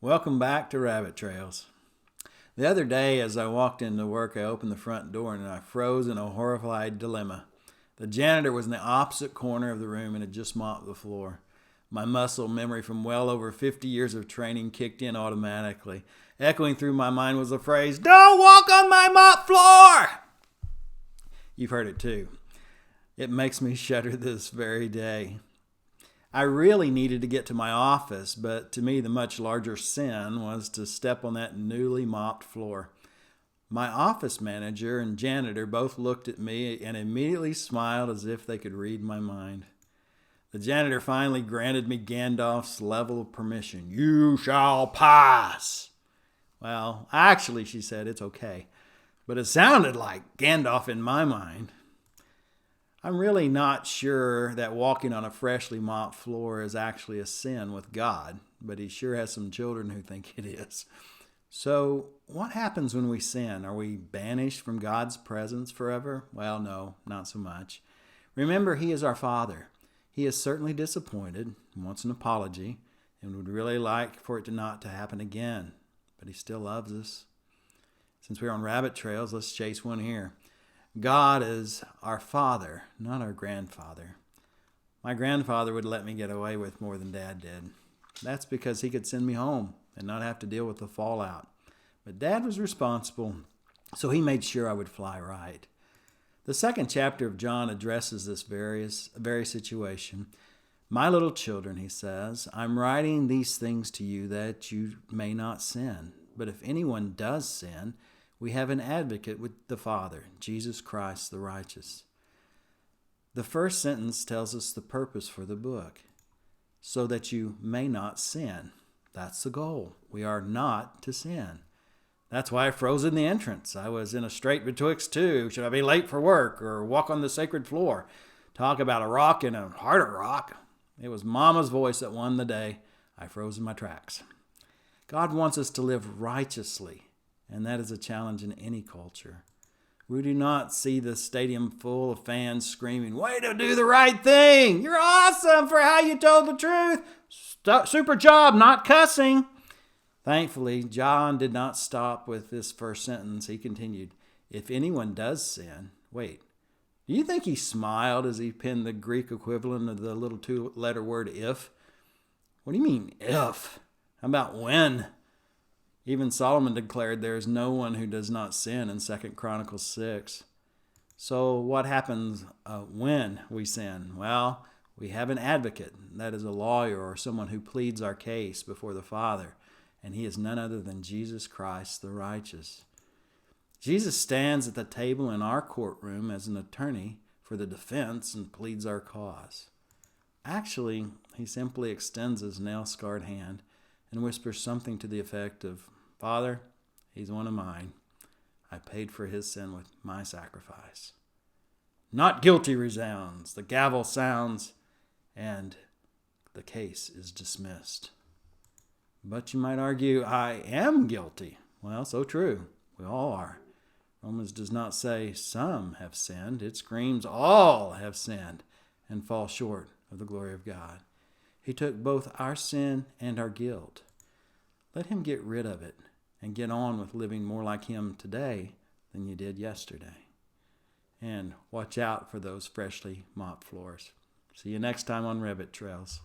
Welcome back to Rabbit Trails. The other day, as I walked into work, I opened the front door and I froze in a horrified dilemma. The janitor was in the opposite corner of the room and had just mopped the floor. My muscle memory from well over 50 years of training kicked in automatically. Echoing through my mind was the phrase, "Don't walk on my mop floor!" You've heard it too. It makes me shudder this very day. I really needed to get to my office, but to me the much larger sin was to step on that newly mopped floor. My office manager and janitor both looked at me and immediately smiled as if they could read my mind. The janitor finally granted me Gandalf's level of permission. "You shall pass." Well, actually, she said, "It's okay." But it sounded like Gandalf in my mind. I'm really not sure that walking on a freshly mopped floor is actually a sin with God, but he sure has some children who think it is. So, what happens when we sin? Are we banished from God's presence forever? Well, no, not so much. Remember, he is our Father. He is certainly disappointed, wants an apology, and would really like for it not to happen again, but he still loves us. Since we're on rabbit trails, let's chase one here. God is our Father, not our grandfather. My grandfather would let me get away with more than Dad did. That's because he could send me home and not have to deal with the fallout. But Dad was responsible, so he made sure I would fly right. The second chapter of John addresses this very situation. "My little children," he says, "I'm writing these things to you that you may not sin. But if anyone does sin, we have an advocate with the Father, Jesus Christ the righteous." The first sentence tells us the purpose for the book. So that you may not sin. That's the goal. We are not to sin. That's why I froze in the entrance. I was in a strait betwixt two. Should I be late for work or walk on the sacred floor? Talk about a rock and a harder rock. It was Mama's voice that won the day. I froze in my tracks. God wants us to live righteously. And that is a challenge in any culture. We do not see the stadium full of fans screaming, "Way to do the right thing! You're awesome for how you told the truth! Super job, not cussing!" Thankfully, John did not stop with this first sentence. He continued, "If anyone does sin," wait, do you think he smiled as he penned the Greek equivalent of the little two-letter word if? What do you mean, if? How about when? Even Solomon declared there is no one who does not sin in 2 Chronicles 6. So what happens when we sin? Well, we have an advocate. That is a lawyer or someone who pleads our case before the Father. And he is none other than Jesus Christ the righteous. Jesus stands at the table in our courtroom as an attorney for the defense and pleads our cause. Actually, he simply extends his nail-scarred hand and whispers something to the effect of, "Father, he's one of mine. I paid for his sin with my sacrifice." Not guilty resounds, the gavel sounds, and the case is dismissed. But you might argue, I am guilty. Well, so true. We all are. Romans does not say some have sinned. It screams all have sinned and fall short of the glory of God. He took both our sin and our guilt. Let him get rid of it and get on with living more like him today than you did yesterday. And watch out for those freshly mopped floors. See you next time on Rabbit Trails.